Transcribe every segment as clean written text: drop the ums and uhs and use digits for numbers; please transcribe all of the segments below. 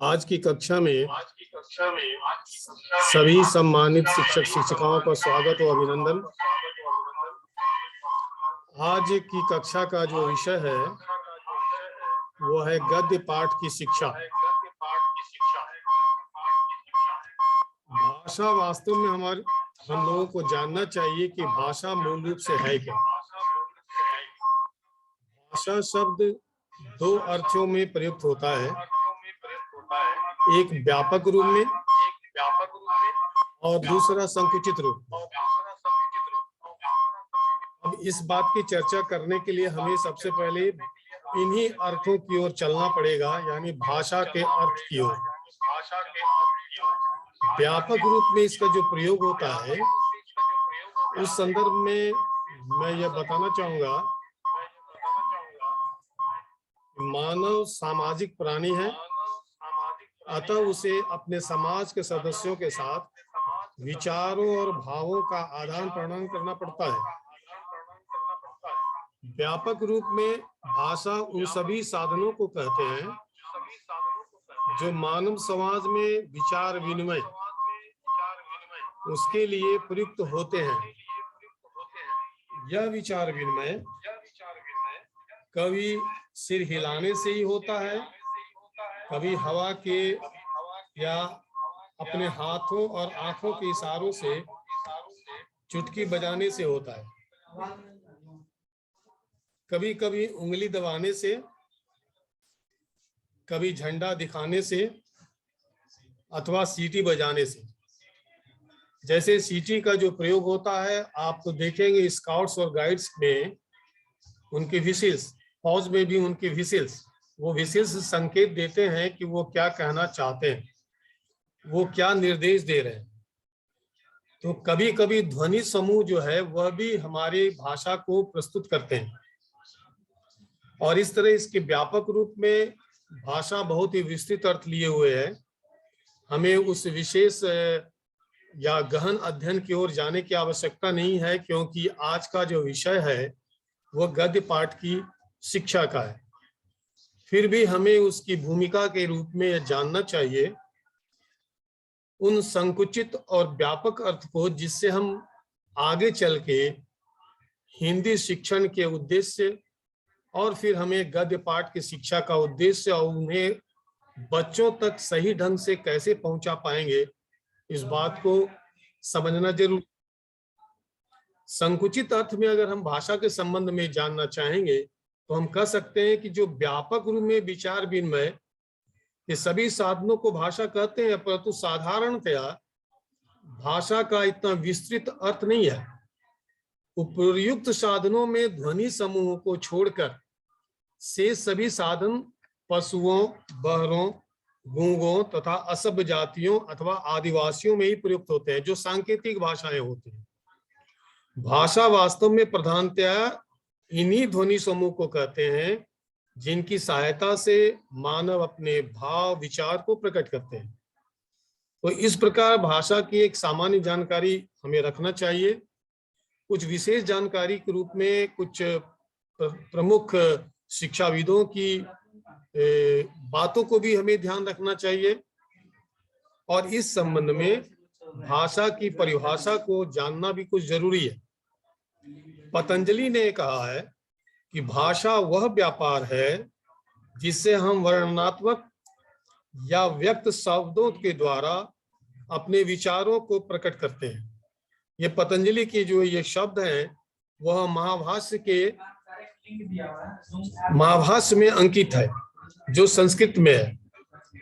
आज की कक्षा में सभी सम्मानित शिक्षक शिक्षिकाओं का स्वागत और अभिनंदन। आज की कक्षा का जो विषय है वो है गद्य पाठ की शिक्षा। भाषा वास्तव में हम लोगों को जानना चाहिए कि भाषा मूल रूप से है क्या। भाषा शब्द दो अर्थों में प्रयुक्त होता है, एक व्यापक रूप में और दूसरा संकुचित रूप में। अब इस बात की चर्चा करने के लिए हमें सबसे पहले इन्हीं अर्थों की ओर चलना पड़ेगा, यानी भाषा के अर्थ की ओर। व्यापक रूप में इसका जो प्रयोग होता है उस संदर्भ में मैं यह बताना चाहूंगा, मानव सामाजिक प्राणी है, अतः उसे अपने समाज के सदस्यों के साथ विचारों और भावों का आदान प्रदान करना पड़ता है। व्यापक रूप में भाषा उन सभी साधनों को कहते हैं जो मानव समाज में विचार विनिमय उसके लिए प्रयुक्त होते हैं। यह विचार विनिमय कभी सिर हिलाने से ही होता है, कभी हवा के या अपने हाथों और आंखों के इशारों से चुटकी बजाने से होता है, कभी कभी उंगली दबाने से, कभी झंडा दिखाने से अथवा सीटी बजाने से। जैसे सीटी का जो प्रयोग होता है आप तो देखेंगे स्काउट्स और गाइड्स में उनके विसिल्स, फौज में भी उनके विसिल्स, वो विसिल्स संकेत देते हैं कि वो क्या कहना चाहते हैं, वो क्या निर्देश दे रहे हैं। तो कभी कभी ध्वनि समूह जो है वह भी हमारी भाषा को प्रस्तुत करते हैं। और इस तरह इसके व्यापक रूप में भाषा बहुत ही विस्तृत अर्थ लिए हुए है। हमें उस विशेष या गहन अध्ययन की ओर जाने की आवश्यकता नहीं है, क्योंकि आज का जो विषय है वह गद्य पाठ की शिक्षा का है। फिर भी हमें उसकी भूमिका के रूप में यह जानना चाहिए उन संकुचित और व्यापक अर्थ को जिससे हम आगे चल के हिंदी शिक्षण के उद्देश्य और फिर हमें गद्य पाठ की शिक्षा का उद्देश्य और उन्हें बच्चों तक सही ढंग से कैसे पहुंचा पाएंगे, इस बात को समझना जरूर। संकुचित अर्थ में अगर हम भाषा के संबंध में जानना चाहेंगे तो हम कह सकते हैं कि जो व्यापक रूप में विचार विनिमय ये सभी साधनों को भाषा कहते हैं, परंतु साधारणतया भाषा का इतना विस्तृत अर्थ नहीं है। उपर्युक्त साधनों में ध्वनि समूह को छोड़कर से सभी साधन पशुओं, बहरों, गूंगों तथा असभ्य जातियों अथवा आदिवासियों में ही प्रयुक्त होते हैं, जो सांकेतिक भाषाएं होती हैं। भाषा वास्तव में प्रधानतया इन्हीं ध्वनि समूह को कहते हैं जिनकी सहायता से मानव अपने भाव विचार को प्रकट करते हैं। तो इस प्रकार भाषा की एक सामान्य जानकारी हमें रखना चाहिए। कुछ विशेष जानकारी के रूप में कुछ प्रमुख शिक्षाविदों की बातों को भी हमें ध्यान रखना चाहिए और इस संबंध में भाषा की परिभाषा को जानना भी कुछ जरूरी है। पतंजलि ने कहा है कि भाषा वह व्यापार है जिससे हम वर्णनात्मक या व्यक्त शब्दों के द्वारा अपने विचारों को प्रकट करते हैं। ये पतंजलि के जो ये शब्द हैं वह महाभाष्य में अंकित है जो संस्कृत में है।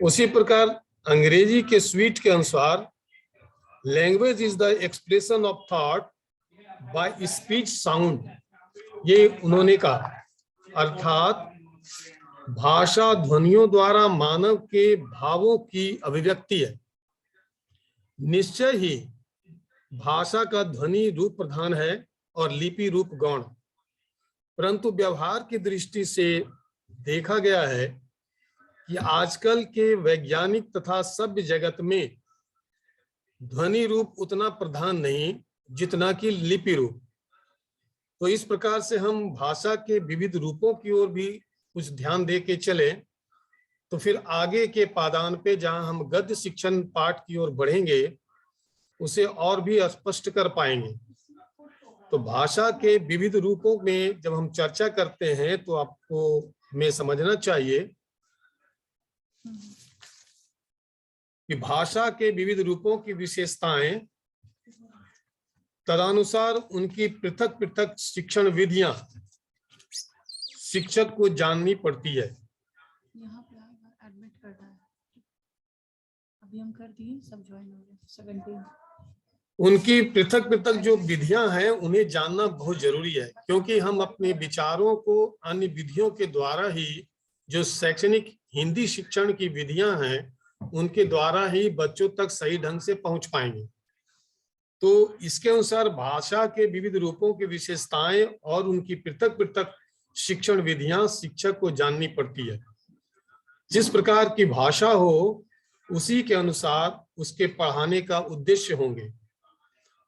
उसी प्रकार अंग्रेजी के स्वीट के अनुसार language is the expression of thought bye speech sound, ये उन्होंने कहा। अर्थात भाषा ध्वनियों द्वारा मानव के भावों की अभिव्यक्ति है। निश्चय ही भाषा का ध्वनि रूप प्रधान है और लिपि रूप गौण, परंतु व्यवहार की दृष्टि से देखा गया है कि आजकल के वैज्ञानिक तथा सभ्य जगत में ध्वनि रूप उतना प्रधान नहीं जितना कि लिपि रूप। तो इस प्रकार से हम भाषा के विविध रूपों की ओर भी कुछ ध्यान दे के चले तो फिर आगे के पादान पे जहां हम गद्य शिक्षण पाठ की ओर बढ़ेंगे उसे और भी स्पष्ट कर पाएंगे। तो भाषा के विविध रूपों में जब हम चर्चा करते हैं तो आपको में समझना चाहिए कि भाषा के विविध रूपों की विशेषताएं तदनुसार उनकी पृथक पृथक शिक्षण विधियां शिक्षक को जाननी पड़ती है। यहाँ पे एडमिट कर रहा है, अभी हम कर दिए, सब ज्वाइन हो गए 17। उनकी पृथक पृथक जो विधियां हैं उन्हें जानना बहुत जरूरी है, क्योंकि हम अपने विचारों को अन्य विधियों के द्वारा ही, जो शैक्षणिक हिंदी शिक्षण की विधियां हैं उनके द्वारा ही बच्चों तक सही ढंग से पहुंच पाएंगे। तो इसके अनुसार भाषा के विविध रूपों की विशेषताएं और उनकी पृथक पृथक शिक्षण विधियां शिक्षक को जाननी पड़ती है। जिस प्रकार की भाषा हो उसी के अनुसार उसके पढ़ाने का उद्देश्य होंगे।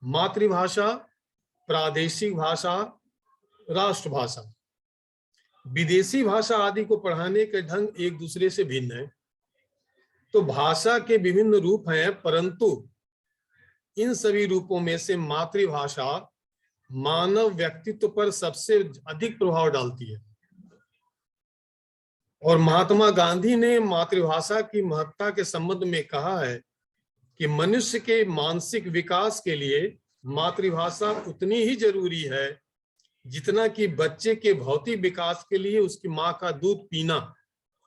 मातृभाषा, प्रादेशिक भाषा, राष्ट्रभाषा, विदेशी भाषा आदि को पढ़ाने के ढंग एक दूसरे से भिन्न है। तो भाषा के विभिन्न रूप हैं, परंतु इन सभी रूपों में से मातृभाषा मानव व्यक्तित्व पर सबसे अधिक प्रभाव डालती है। और महात्मा गांधी ने मातृभाषा की महत्ता के संबंध में कहा है कि मनुष्य के मानसिक विकास के लिए मातृभाषा उतनी ही जरूरी है जितना कि बच्चे के भौतिक विकास के लिए उसकी माँ का दूध पीना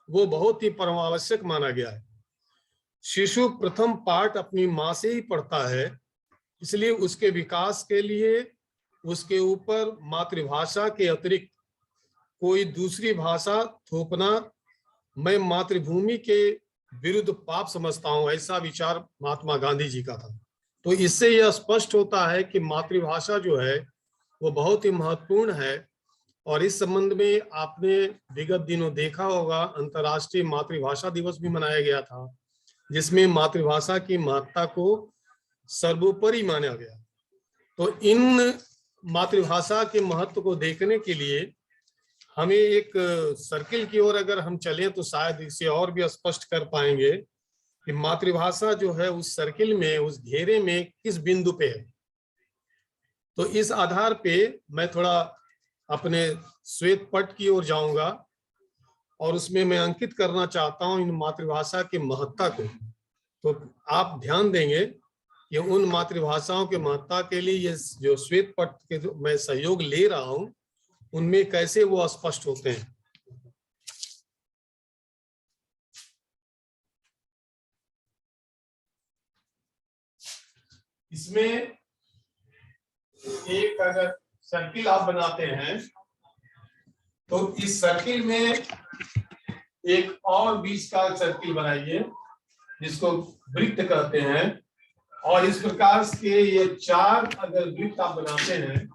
वो बहुत ही परमावश्यक माना गया है। शिशु प्रथम पाठ अपनी माँ से ही पढ़ता है, इसलिए उसके विकास के लिए उसके ऊपर मातृभाषा के अतिरिक्त कोई दूसरी भाषा थोपना मैं मातृभूमि के विरुद्ध पाप समझता हूं, ऐसा विचार महात्मा गांधी जी का था। तो इससे यह स्पष्ट होता है कि मातृभाषा जो है वो बहुत ही महत्वपूर्ण है। और इस संबंध में आपने विगत दिनों देखा होगा अंतर्राष्ट्रीय मातृभाषा दिवस भी मनाया गया था, जिसमें मातृभाषा की महत्ता को सर्वोपरि माना गया। तो इन मातृभाषा के महत्व को देखने के लिए हमें एक सर्किल की ओर अगर हम चलें तो शायद इसे और भी स्पष्ट कर पाएंगे कि मातृभाषा जो है उस सर्किल में, उस घेरे में किस बिंदु पे है। तो इस आधार पे मैं थोड़ा अपने श्वेत पट की ओर जाऊंगा और उसमें मैं अंकित करना चाहता हूं इन मातृभाषा की महत्ता को। तो आप ध्यान देंगे कि उन मातृभाषाओं के महत्ता के लिए ये जो श्वेत पट के जो मैं सहयोग ले रहा हूं उनमें कैसे वो स्पष्ट होते हैं। इसमें एक अगर सर्किल आप बनाते हैं तो इस सर्किल में एक और बीच का सर्किल बनाइए जिसको वृत्त कहते हैं। और इस प्रकार के ये 4 अगर वृत्त आप बनाते हैं,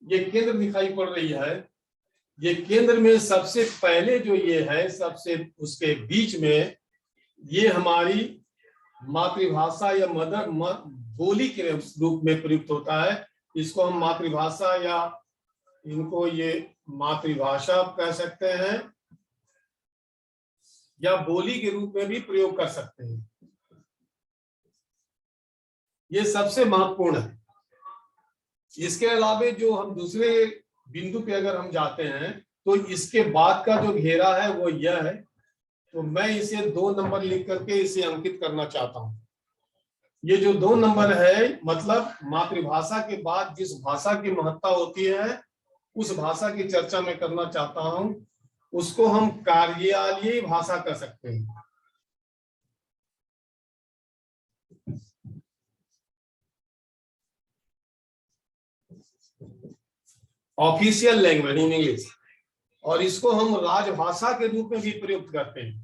ये केंद्र दिखाई पड़ रही है। ये केंद्र में सबसे पहले जो ये है, सबसे उसके बीच में ये हमारी मातृभाषा या मदर बोली के रूप में प्रयुक्त होता है। इसको हम मातृभाषा या इनको ये मातृभाषा कह सकते हैं या बोली के रूप में भी प्रयोग कर सकते हैं। ये सबसे महत्वपूर्ण है। इसके अलावा जो हम दूसरे बिंदु पे अगर हम जाते हैं तो इसके बाद का जो घेरा है वो यह है। तो मैं इसे 2 नंबर लिख करके इसे अंकित करना चाहता हूं। ये जो 2 नंबर है मतलब मातृभाषा के बाद जिस भाषा की महत्ता होती है उस भाषा की चर्चा मैं करना चाहता हूं, उसको हम कार्यालयीय भाषा कह सकते हैं। Official language in English. और इसको हम राजभाषा के रूप में भी प्रयुक्त करते हैं।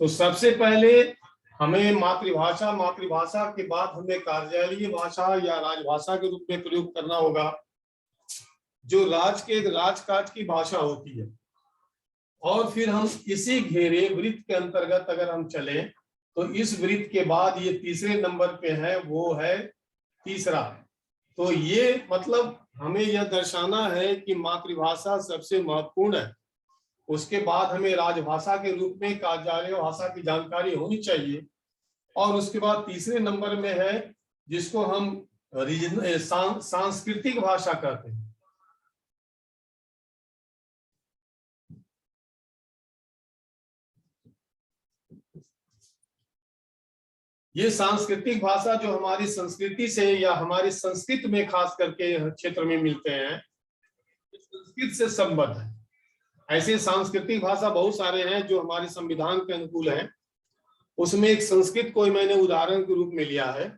तो सबसे पहले हमें मातृभाषा के बाद हमें कार्यालयीय भाषा या राजभाषा के रूप में प्रयोग करना होगा, जो राजकाज की भाषा होती है। और फिर हम इसी घेरे वृत्त के अंतर्गत अगर हम चलें तो इस वृत्त के बाद ये तीसरे नंबर पे है, वो है तीसरा। तो ये मतलब हमें यह दर्शाना है कि मातृभाषा सबसे महत्वपूर्ण है। उसके बाद हमें राजभाषा के रूप में कार्यालय भाषा की जानकारी होनी चाहिए। और उसके बाद तीसरे नंबर में है जिसको हम सांस्कृतिक भाषा कहते हैं। ये सांस्कृतिक भाषा जो हमारी संस्कृति से या हमारी संस्कृत में खास करके क्षेत्र में मिलते हैं, संस्कृत से संबद्ध है। ऐसे सांस्कृतिक भाषा बहुत सारे हैं जो हमारे संविधान के अनुकूल हैं। उसमें एक संस्कृत को मैंने उदाहरण के रूप में लिया है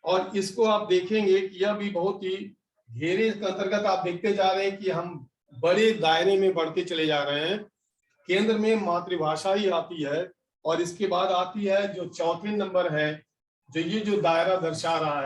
और इसको आप देखेंगे कि यह भी बहुत ही घेरे के अंतर्गत आप देखते जा रहे हैं कि हम बड़े दायरे में बढ़ते चले जा रहे हैं। केंद्र में मातृभाषा ही आती है और इसके बाद आती है जो चौथे नंबर है, जो ये जो दायरा दर्शा रहा है